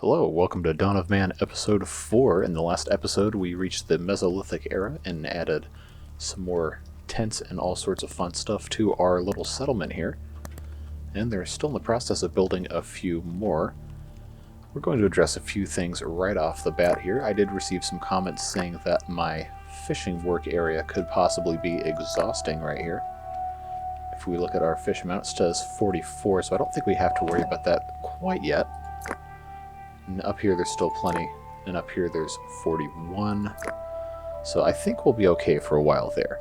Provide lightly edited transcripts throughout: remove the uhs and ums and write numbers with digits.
Hello, welcome to Dawn of Man episode 4. In the last episode we reached the Mesolithic Era and added some more tents and all sorts of fun stuff to our little settlement here. And they're still in the process of building a few more. We're going to address a few things right off the bat here. I did receive some comments saying that my fishing work area could possibly be exhausting right here. If we look at our fish amount, it says 44, so I don't think we have to worry about that quite yet. And up here there's still plenty, and up here there's 41. So I think we'll be okay for a while there.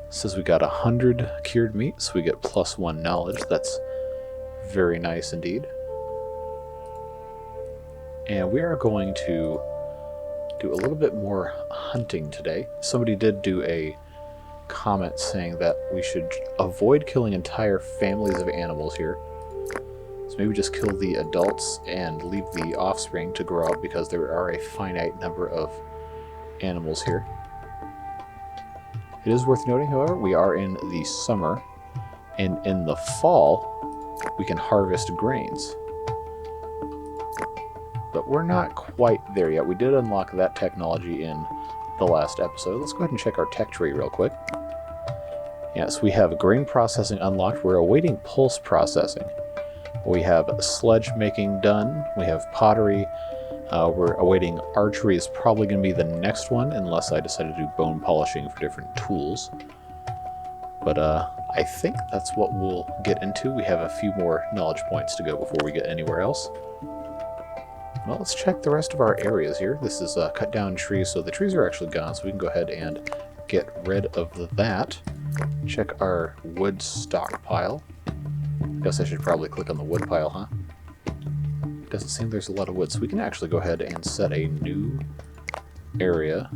It says we got 100 cured meat, so we get +1 knowledge. That's very nice indeed. And we are going to do a little bit more hunting today. Somebody did do a comment saying that we should avoid killing entire families of animals here. So maybe just kill the adults and leave the offspring to grow up because there are a finite number of animals here. It is worth noting, however, we are in the summer, and in the fall we can harvest grains. But we're not quite there yet. We did unlock that technology in the last episode. Let's go ahead and check our tech tree real quick. Yes, we have grain processing unlocked. We're awaiting pulse processing. We have sledge making done. We have pottery. We're awaiting archery is probably going to be the next one, unless I decide to do bone polishing for different tools. But I think that's what we'll get into. We have a few more knowledge points to go before we get anywhere else. Well, let's check the rest of our areas here. This is cut down trees, so the trees are actually gone, so we can go ahead and get rid of that. Check our wood stockpile. Guess I should probably click on the wood pile, huh? Doesn't seem there's a lot of wood, so we can actually go ahead and set a new area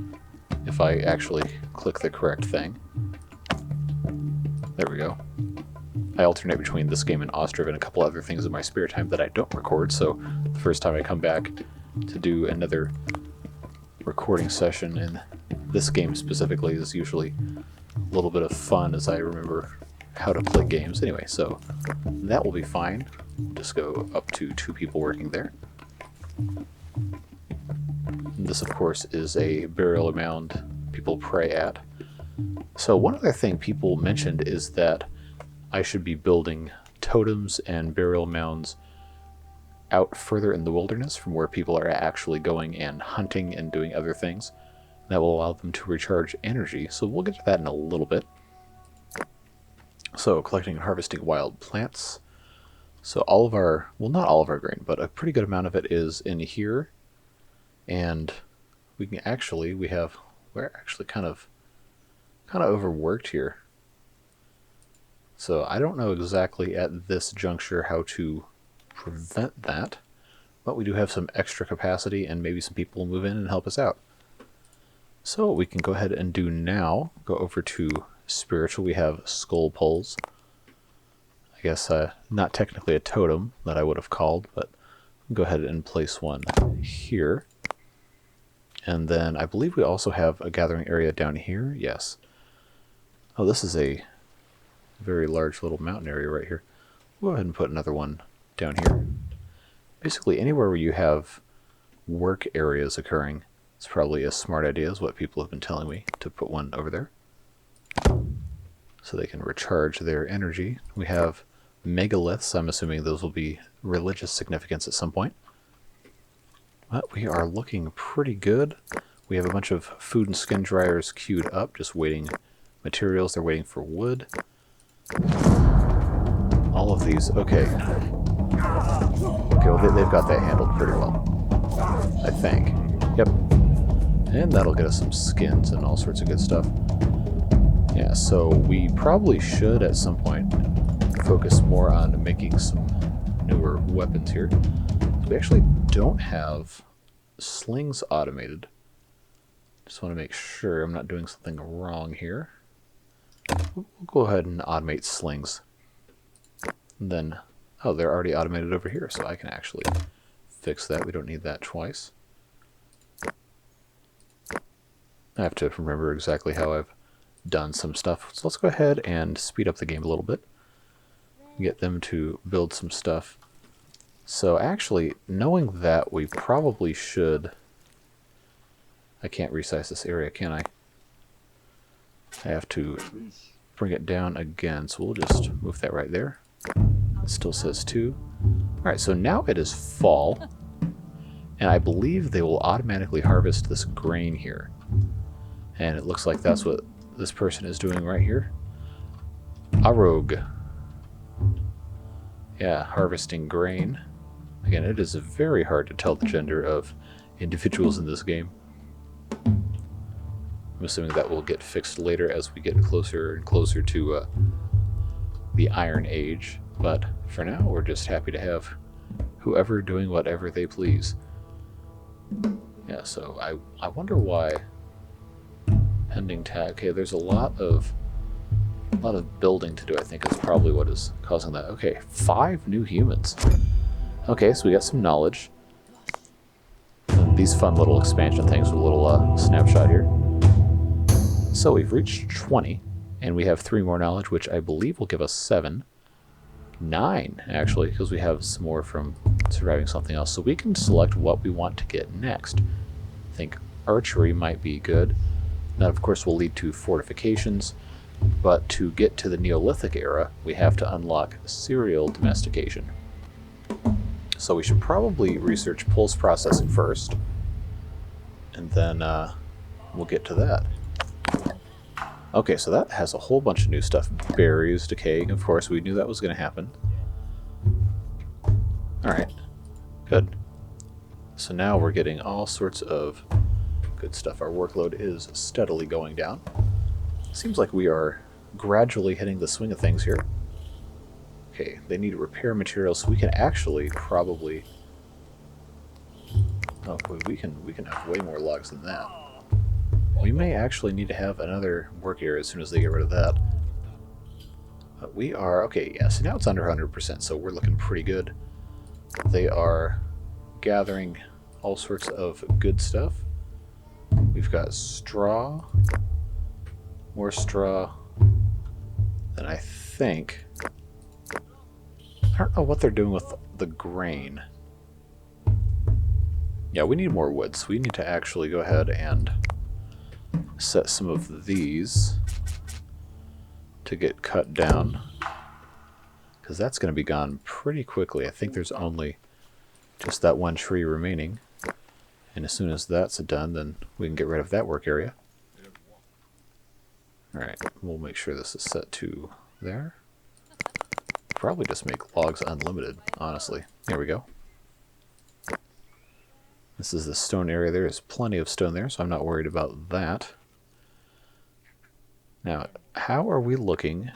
if I actually click the correct thing. There we go. I alternate between this game and Ostriv and a couple other things in my spare time that I don't record, so the first time I come back to do another recording session in this game specifically is usually a little bit of fun as I remember how to play games. Anyway, so that will be fine. Just go up to 2 people working there. And this, of course, is a burial mound people pray at. So one other thing people mentioned is that I should be building totems and burial mounds out further in the wilderness from where people are actually going and hunting and doing other things. That will allow them to recharge energy, so we'll get to that in a little bit. So, collecting and harvesting wild plants. So all of our, well, not all of our grain, but a pretty good amount of it is in here. And we can actually, we're actually kind of overworked here. So I don't know exactly at this juncture how to prevent that, but we do have some extra capacity and maybe some people will move in and help us out. So what we can go ahead and do now, go over to spiritual. We have skull poles. I guess not technically a totem that I would have called, but go ahead and place one here. And then I believe we also have a gathering area down here. Yes. Oh, this is a very large little mountain area right here. We'll go ahead and put another one down here. Basically anywhere where you have work areas occurring, it's probably a smart idea is what people have been telling me, to put one over there so they can recharge their energy. We have megaliths. I'm assuming those will be religious significance at some point. But we are looking pretty good. We have a bunch of food and skin dryers queued up, just waiting materials. They're waiting for wood. All of these, okay. Okay, well they've got that handled pretty well, I think. Yep. And that'll get us some skins and all sorts of good stuff. Yeah, so we probably should at some point focus more on making some newer weapons here. We actually don't have slings automated. Just want to make sure I'm not doing something wrong here. We'll go ahead and automate slings. And then, oh, they're already automated over here, so I can actually fix that. We don't need that twice. I have to remember exactly how I've done some stuff. So let's go ahead and speed up the game a little bit. Get them to build some stuff. So actually, knowing that, we probably should... I can't resize this area, can I? I have to bring it down again, so we'll just move that right there. It still says 2. Alright, so now it is fall, and I believe they will automatically harvest this grain here. And it looks like that's what this person is doing right here. Arog. Yeah, harvesting grain. Again, it is very hard to tell the gender of individuals in this game. I'm assuming that will get fixed later as we get closer and closer to the Iron Age. But for now, we're just happy to have whoever doing whatever they please. Yeah, so I wonder why pending tag. Okay, there's a lot of building to do, I think is probably what is causing that. Okay, 5 new humans. Okay, so we got some knowledge. And these fun little expansion things with a little snapshot here. So we've reached 20, and we have 3 more knowledge, which I believe will give us 7. 9, actually, because we have some more from surviving something else. So we can select what we want to get next. I think archery might be good. That, of course, will lead to fortifications. But to get to the Neolithic era, we have to unlock serial domestication. So we should probably research pulse processing first, and then we'll get to that. Okay, so that has a whole bunch of new stuff. Berries decaying, of course, we knew that was going to happen. Alright, good. So now we're getting all sorts of good stuff. Our workload is steadily going down. Seems like we are gradually hitting the swing of things here. Okay, they need repair materials, so we can actually probably... Oh, we can have way more logs than that. We may actually need to have another work area as soon as they get rid of that. But we are... Okay, yeah, so now it's under 100%, so we're looking pretty good. They are gathering all sorts of good stuff. We've got straw. More straw. Then I think... I don't know what they're doing with the grain. Yeah, we need more wood, so we need to actually go ahead and set some of these to get cut down, because that's going to be gone pretty quickly. I think there's only just that one tree remaining, and as soon as that's done, then we can get rid of that work area. Alright, we'll make sure this is set to there. Probably just make logs unlimited, honestly. Here we go. This is the stone area. There is plenty of stone there, so I'm not worried about that. Now, how are we looking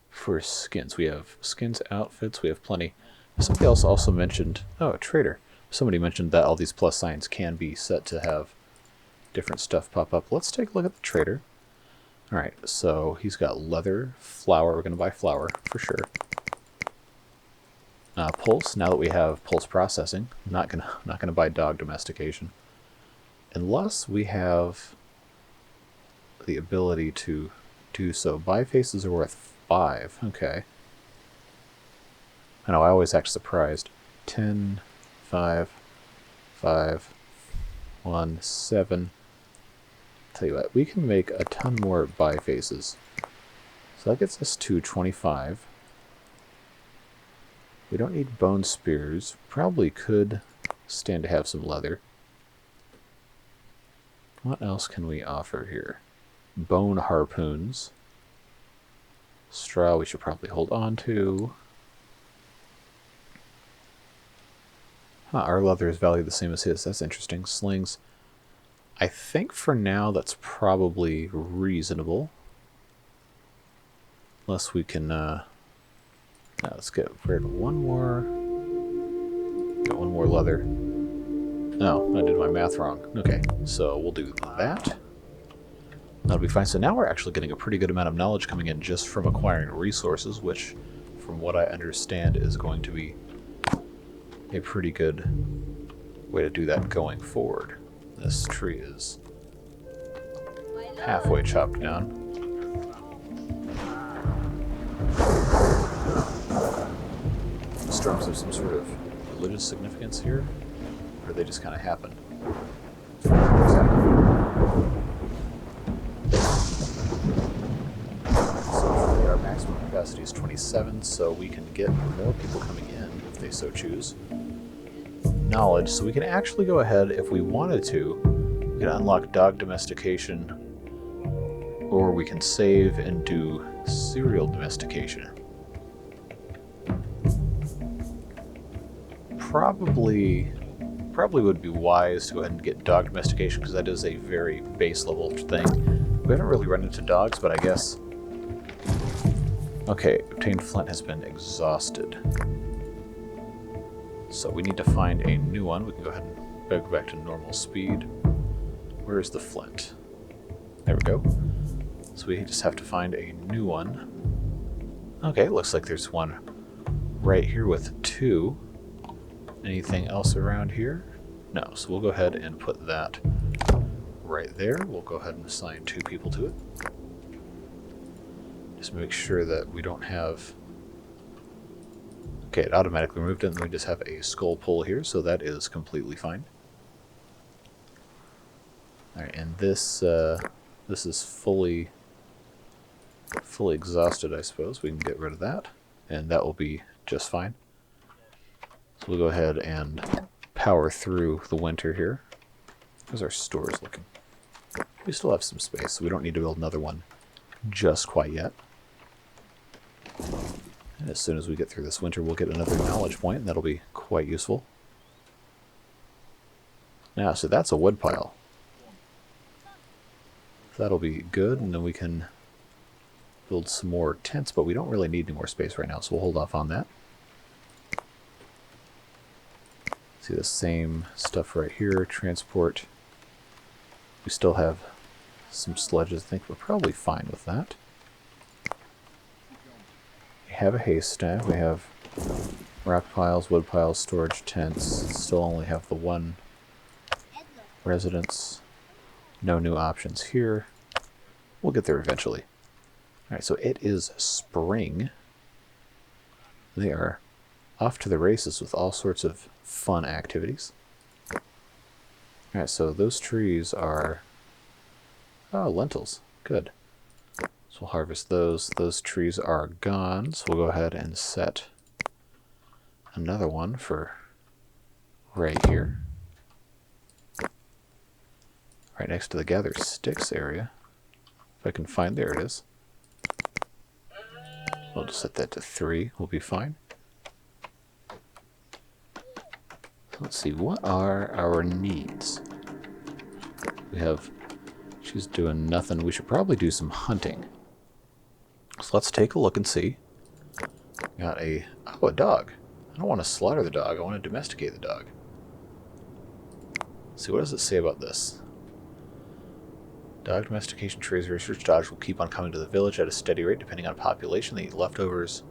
for skins? We have skins, outfits, we have plenty. Somebody else also mentioned... Oh, a trader. Somebody mentioned that all these plus signs can be set to have different stuff pop up. Let's take a look at the trader. Alright, so he's got leather, flour. We're going to buy flour for sure. Pulse, now that we have pulse processing, I'm not gonna buy dog domestication. Unless we have the ability to do so. Buy faces are worth 5. Okay. I know, I always act surprised. 10, 5, 5, 1, 7. Tell you what, we can make a ton more buy faces. So that gets us to 25. We don't need bone spears. Probably could stand to have some leather. What else can we offer here? Bone harpoons. Straw we should probably hold on to. Huh, our leather is valued the same as his. That's interesting. Slings. I think for now that's probably reasonable. Unless we can... now let's get rid of one more. Got one more leather. No, I did my math wrong. Okay, so we'll do that. That'll be fine. So now we're actually getting a pretty good amount of knowledge coming in just from acquiring resources, which, from what I understand, is going to be a pretty good way to do that going forward. This tree is halfway chopped down. Let's storms have some sort of religious significance here? Or they just kind of happen? Our maximum capacity is 27, so we can get more people coming in if they so choose. Knowledge, so we can actually go ahead, if we wanted to, we can unlock dog domestication, or we can save and do cereal domestication. Probably would be wise to go ahead and get dog domestication, because that is a very base level thing. We haven't really run into dogs, but I guess... Okay, obtained flint has been exhausted. So we need to find a new one. We can go ahead and go back to normal speed. Where is the flint? There we go. So we just have to find a new one. Okay, looks like there's one right here with 2. Anything else around here? No, so we'll go ahead and put that right there. We'll go ahead and assign 2 people to it. Just make sure that we don't have... Okay, it automatically removed it, and we just have a skull pull here, so that is completely fine. Alright, and this is fully exhausted, I suppose. We can get rid of that, and that will be just fine. So we'll go ahead and power through the winter here. How's our stores looking? We still have some space, so we don't need to build another one just quite yet. And as soon as we get through this winter, we'll get another knowledge point, and that'll be quite useful. Now, so that's a wood pile. That'll be good, and then we can build some more tents, but we don't really need any more space right now, so we'll hold off on that. See the same stuff right here, transport. We still have some sledges. I think we're probably fine with that. We have a haystack. We have rock piles, wood piles, storage tents. Still only have the one residence. No new options here. We'll get there eventually. Alright, so it is spring. They are off to the races with all sorts of fun activities. Alright, so those trees are... Oh, lentils. Good. So we'll harvest those. Those trees are gone, so we'll go ahead and set another one for right here. Right next to the gather sticks area. If I can find, there it is. We'll just set that to 3. We'll be fine. Let's see, what are our needs? We have... She's doing nothing. We should probably do some hunting. So let's take a look and see. Got a... Oh, a dog. I don't want to slaughter the dog. I want to domesticate the dog. Let's see, what does it say about this? Dog domestication trees. Research dogs will keep on coming to the village at a steady rate depending on population. They eat leftovers.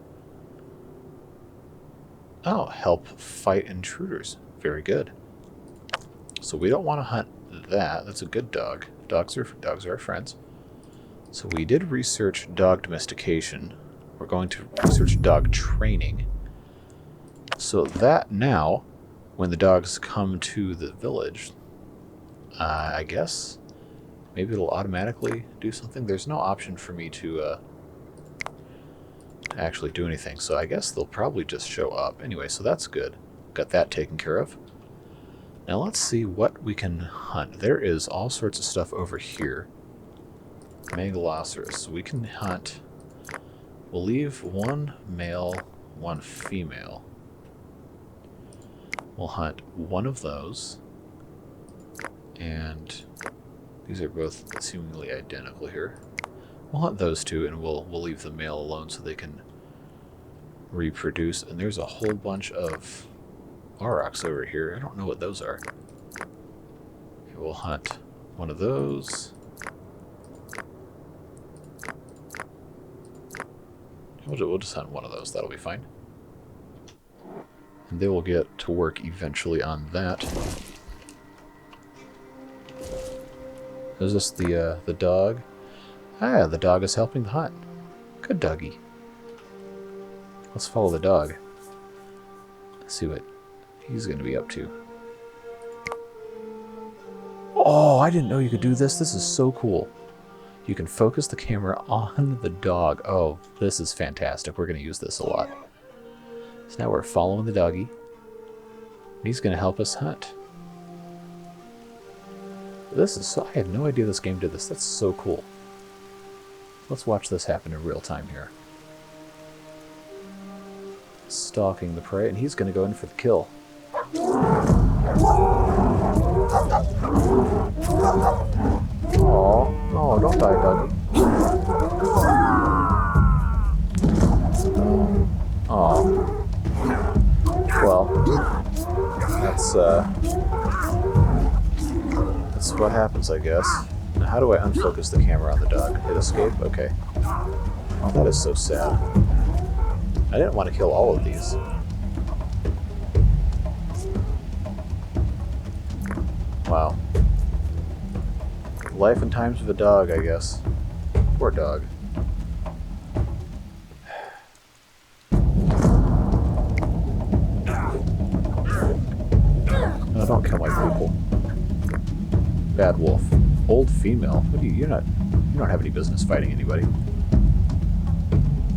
Oh, help fight intruders. Very good. So we don't want to hunt that. That's a good dog. Dogs are our friends. So we did research dog domestication. We're going to research dog training. So that now, when the dogs come to the village, I guess maybe it'll automatically do something. There's no option for me to actually do anything. So I guess they'll probably just show up. Anyway, so that's good. Got that taken care of. Now let's see what we can hunt. There is all sorts of stuff over here. Megaloceros. We can hunt. We'll leave 1 male, 1 female. We'll hunt 1 of those. And these are both seemingly identical here. We'll hunt those 2, and we'll leave the male alone so they can reproduce. And there's a whole bunch of aurochs over here. I don't know what those are. Okay, we'll hunt 1 of those. We'll just hunt 1 of those. That'll be fine. And they will get to work eventually on that. Is this the dog? Ah, the dog is helping the hunt. Good doggy. Let's follow the dog. Let's see what he's going to be up to. Oh, I didn't know you could do this. This is so cool. You can focus the camera on the dog. Oh, this is fantastic. We're going to use this a lot. So now we're following the doggy. He's going to help us hunt. This is so... I had no idea this game did this. That's so cool. Let's watch this happen in real time here. Stalking the prey, and he's going to go in for the kill. Oh, no, don't die, doggy. Oh. Well, that's what happens, I guess. Now, how do I unfocus the camera on the dog? Hit escape? Okay. Oh, that is so sad. I didn't want to kill all of these. Wow. Life and times of a dog, I guess. Poor dog. No, don't kill my people. Bad wolf. Old female. What do you don't have any business fighting anybody.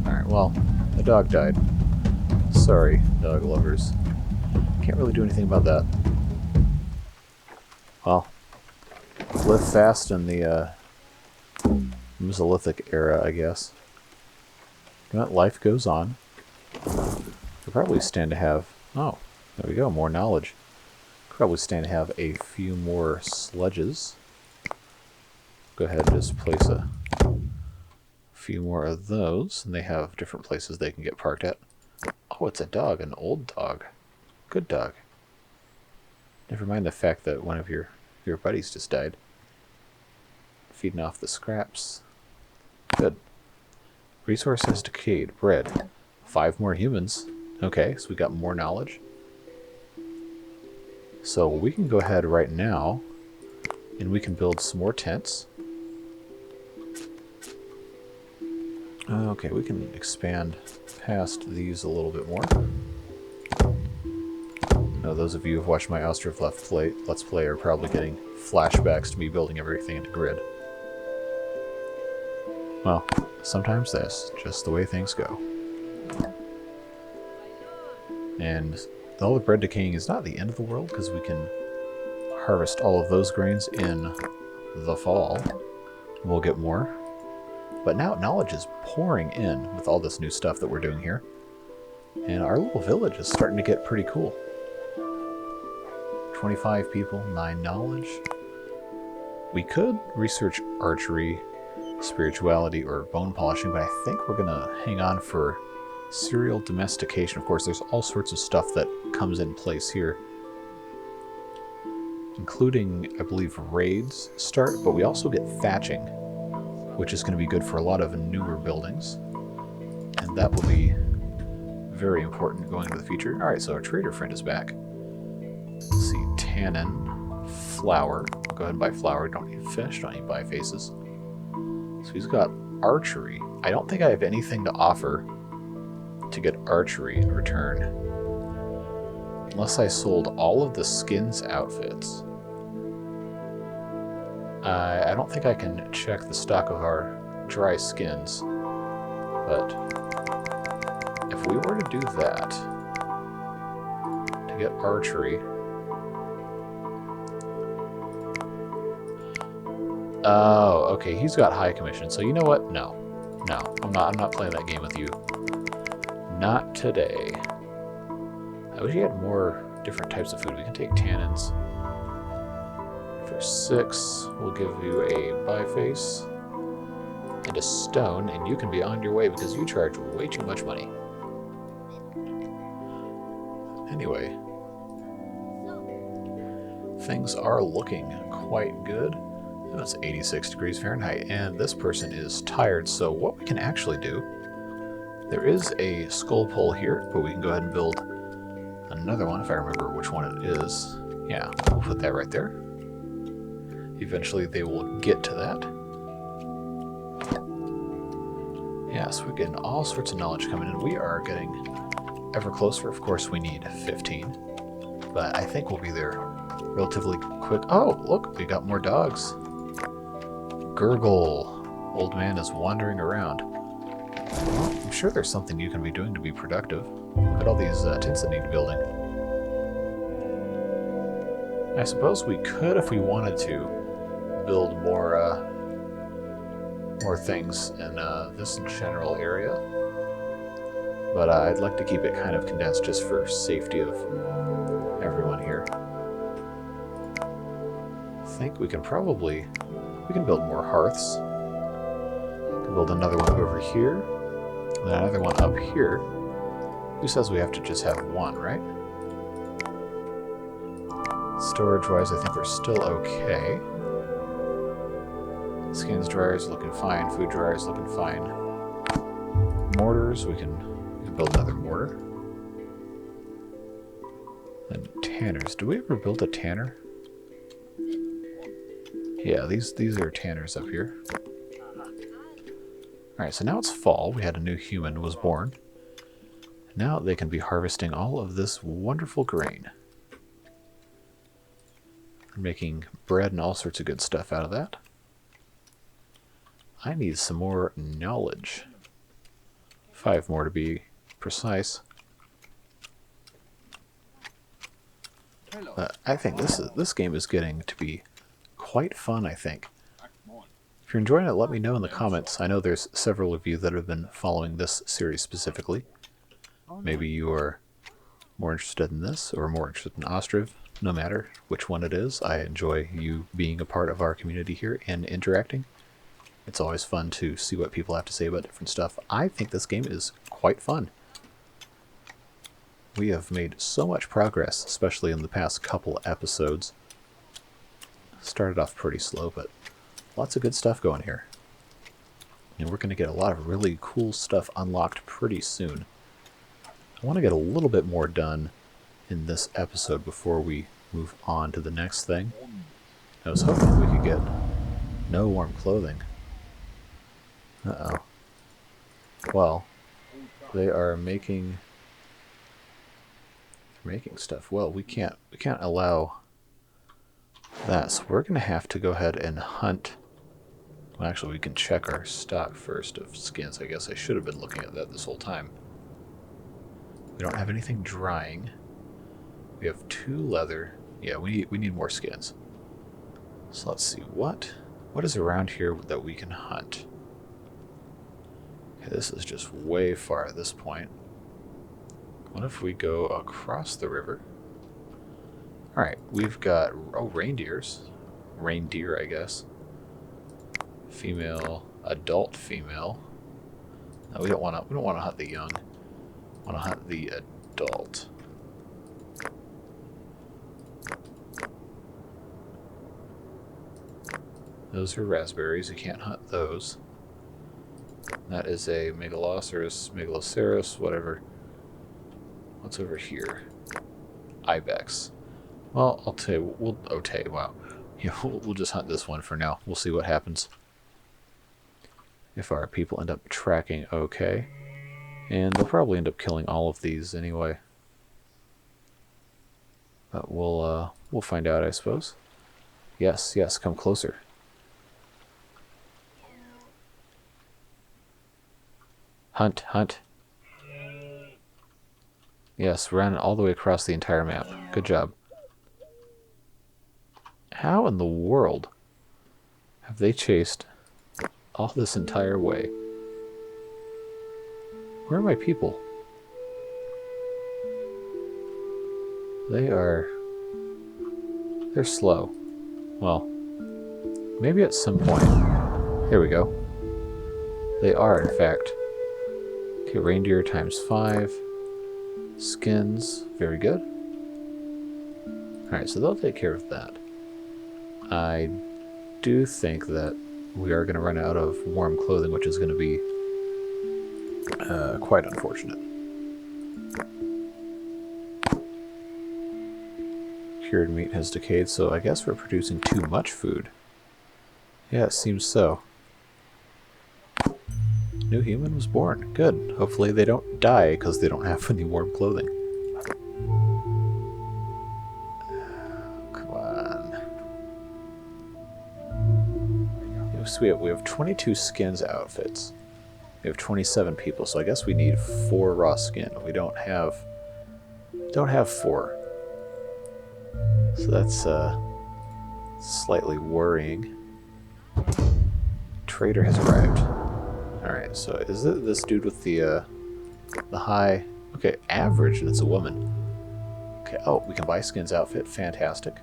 Alright, well, the dog died. Sorry, dog lovers. Can't really do anything about that. Well, live fast in the Neolithic Era, I guess. You know what? Life goes on. Could probably stand to have... Oh, there we go, more knowledge. Could probably stand to have a few more sledges. Go ahead and just place a few more of those, and they have different places they can get parked at. Oh, it's a dog, an old dog. Good dog. Never mind the fact that one of your buddies just died. Feeding off the scraps. Good. Resources decayed. Bread. 5 more humans. Okay, so we got more knowledge. So we can go ahead right now and we can build some more tents. Okay, we can expand past these a little bit more. Now, those of you who have watched my Austriv Let's Play are probably getting flashbacks to me building everything into grid. Well, sometimes that's just the way things go. And all the bread decaying is not the end of the world, because we can harvest all of those grains in the fall. We'll get more. But now knowledge is pouring in with all this new stuff that we're doing here. And our little village is starting to get pretty cool. 25 people, 9 knowledge. We could research archery, spirituality, or bone polishing, but I think we're going to hang on for serial domestication. Of course, there's all sorts of stuff that comes in place here, including, I believe, raids start, but we also get thatching, which is going to be good for a lot of newer buildings, and that will be very important going into the future. Alright, so our trader friend is back. Let's see, tannin, flour. Go ahead and buy flour. Don't need fish, don't need to buy faces. So he's got archery. I don't think I have anything to offer to get archery in return, unless I sold all of the skins outfits. I don't think I can check the stock of our dry skins, but if we were to do that, to get archery... Oh, okay, he's got high commission, so you know what? No, I'm not playing that game with you. Not today. I wish you had more different types of food. We can take tannins. For 6, we'll give you a biface and a stone, and you can be on your way because you charge way too much money. Anyway, things are looking quite good. It's 86 degrees Fahrenheit, and this person is tired, so what we can actually do, there is a skull pole here, but we can go ahead and build another one if I remember which one it is. Yeah, we'll put that right there. Eventually they will get to that. Yeah, so we're getting all sorts of knowledge coming in. We are getting ever closer. Of course, we need 15. But I think we'll be there relatively quick. Oh, look, we got more dogs. Gurgle. Old man is wandering around. Well, I'm sure there's something you can be doing to be productive. Look at all these tents that need building. I suppose we could, if we wanted to, build more things in this general area. But I'd like to keep it kind of condensed just for safety of everyone here. I think we can build more hearths. We can build another one over here, and another one up here. Who says we have to just have one, right? Storage-wise, I think we're still okay. Skins dryers looking fine. Food dryers looking fine. Mortars, we can build another mortar. And tanners. Do we ever build a tanner? Yeah, these are tanners up here. Alright, so now it's fall. We had a new human was born. Now they can be harvesting all of this wonderful grain. Making bread and all sorts of good stuff out of that. I need some more knowledge. 5 more to be precise. I think this game is getting to be quite fun, I think. If you're enjoying it, let me know in the comments. I know there's several of you that have been following this series specifically. Maybe you are more interested in this or more interested in Ostriv. No matter which one it is, I enjoy you being a part of our community here and interacting. It's always fun to see what people have to say about different stuff. I think this game is quite fun. We have made so much progress, especially in the past couple episodes. Started off pretty slow, but lots of good stuff going here. And we're going to get a lot of really cool stuff unlocked pretty soon. I want to get a little bit more done in this episode before we move on to the next thing. I was hoping we could get no warm clothing. Uh-oh. Well, they are making stuff. Well, we can't allow that, so we're gonna have to go ahead and hunt. Well, actually, we can check our stock first of skins. I guess I should have been looking at that this whole time. We don't have anything drying. We have 2 leather. Yeah, we need more skins. So let's see, what is around here that we can hunt? Okay, this is just way far at this point. What if we go across the river? Alright, we've got, reindeers. Reindeer, I guess. Female, adult female. No, we don't want to hunt the young. We want to hunt the adult. Those are raspberries. You can't hunt those. That is a megaloceros, whatever. What's over here? Ibex. Well, I'll tell you, wow. Yeah, we'll just hunt this one for now. We'll see what happens. If our people end up tracking okay. And they'll probably end up killing all of these anyway. But we'll find out, I suppose. Yes, come closer. Hunt. Yes, run all the way across the entire map. Good job. How in the world have they chased all this entire way? Where are my people? They're slow. Well, maybe at some point. Here we go. They are, in fact. Okay, reindeer times 5. Skins, very good. Alright, so they'll take care of that. I do think that we are going to run out of warm clothing, which is going to be quite unfortunate. Cured meat has decayed, so I guess we're producing too much food. Yeah, it seems so. New human was born. Good. Hopefully they don't die because they don't have any warm clothing. Come on. So we have 22 skins outfits. We have 27 people, so I guess we need 4 raw skin. We don't have 4. So that's slightly worrying. Trader has arrived. Alright, so is it this dude with the high... Okay, average, and it's a woman. Okay, oh, we can buy skins outfit. Fantastic.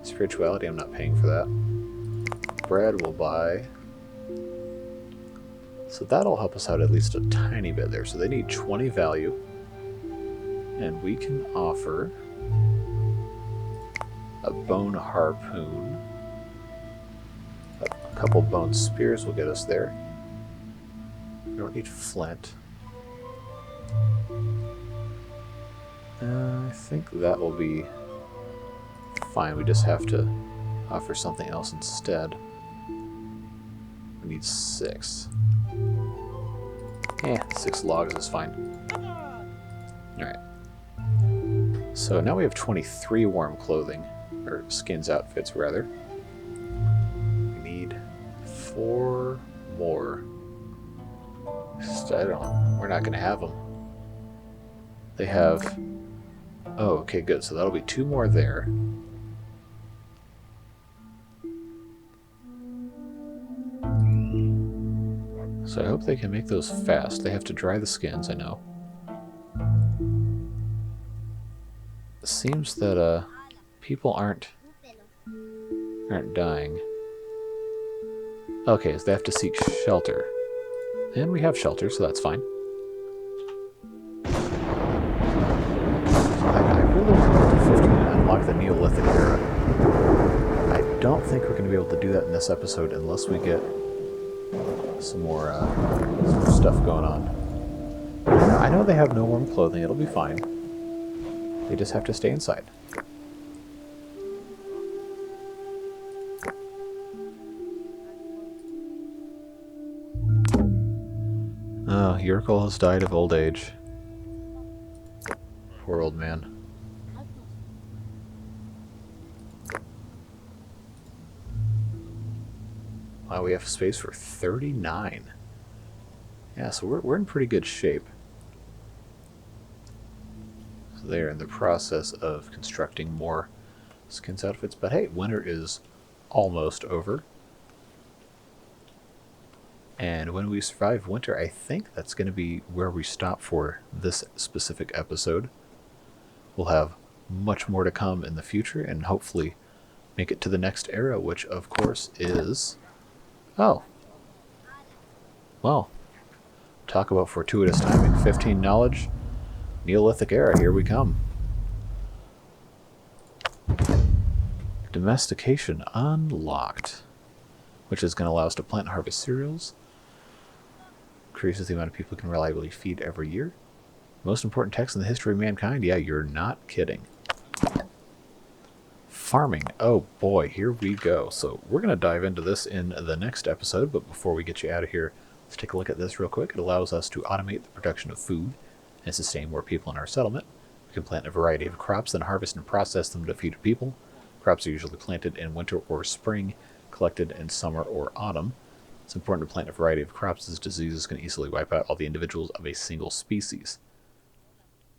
Spirituality, I'm not paying for that. Bread we'll buy. So that'll help us out at least a tiny bit there. So they need 20 value. And we can offer a bone harpoon. A couple bone spears will get us there. We don't need flint. I think that will be fine. We just have to offer something else instead. We need 6. 6 logs is fine. Alright. So now we have 23 warm clothing. Or skins outfits, rather. We need 4 more. I don't know. We're not going to have them. They have... Oh, okay, good. So that'll be 2 more there. So I hope they can make those fast. They have to dry the skins, I know. It seems that people aren't dying. Okay, so they have to seek shelter. And we have shelter, so that's fine. I really want to 15 and unlock the Neolithic Era. I don't think we're going to be able to do that in this episode unless we get some more stuff going on. I know they have no warm clothing. It'll be fine. They just have to stay inside. Oh, Yurkel has died of old age. Poor old man. Wow, we have space for 39. Yeah, so we're in pretty good shape. So they're in the process of constructing more skins outfits. But hey, winter is almost over. And when we survive winter, I think that's going to be where we stop for this specific episode. We'll have much more to come in the future and hopefully make it to the next era, which of course is... Oh. Well. Talk about fortuitous timing. 15 knowledge. Neolithic Era, here we come. Domestication unlocked. Which is going to allow us to plant and harvest cereals. Increases the amount of people who can reliably feed every year. Most important text in the history of mankind. Yeah, you're not kidding. Farming. Oh boy, here we go. So we're going to dive into this in the next episode, but before we get you out of here, let's take a look at this real quick. It allows us to automate the production of food and sustain more people in our settlement. We can plant a variety of crops, then harvest and process them to feed people. Crops are usually planted in winter or spring, collected in summer or autumn. It's important to plant a variety of crops as diseases can easily wipe out all the individuals of a single species.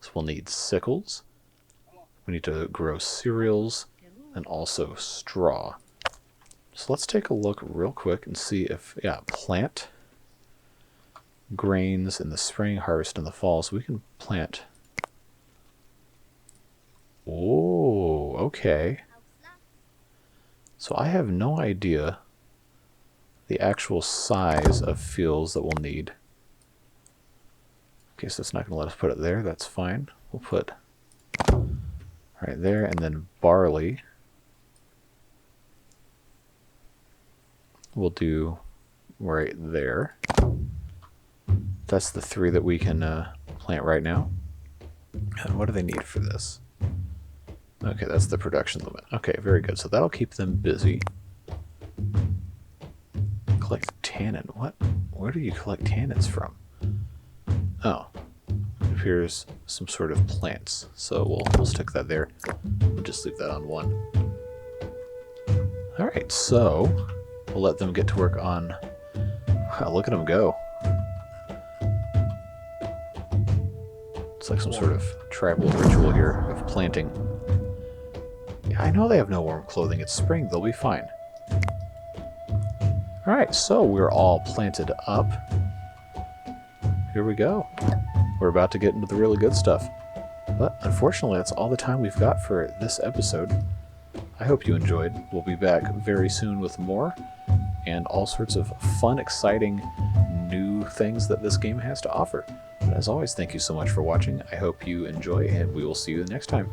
So we'll need sickles. We need to grow cereals and also straw. So let's take a look real quick and see if, yeah, plant grains in the spring, harvest in the fall. So we can plant. Oh, okay. So I have no idea the actual size of fields that we'll need. Okay, so it's not going to let us put it there. That's fine. We'll put right there, and then barley. We'll do right there. That's the 3 that we can plant right now. And what do they need for this? Okay, that's the production limit. Okay, very good. So that'll keep them busy. Collect tannin. What? Where do you collect tannins from? Oh. It appears some sort of plants. So we'll stick that there. We'll just leave that on 1. Alright, so we'll let them get to work on... Wow, look at them go. It's like some sort of tribal ritual here of planting. Yeah, I know they have no warm clothing. It's spring. They'll be fine. Alright, so we're all planted up. Here we go. We're about to get into the really good stuff. But unfortunately, that's all the time we've got for this episode. I hope you enjoyed. We'll be back very soon with more and all sorts of fun, exciting new things that this game has to offer. But as always, thank you so much for watching. I hope you enjoy, and we will see you next time.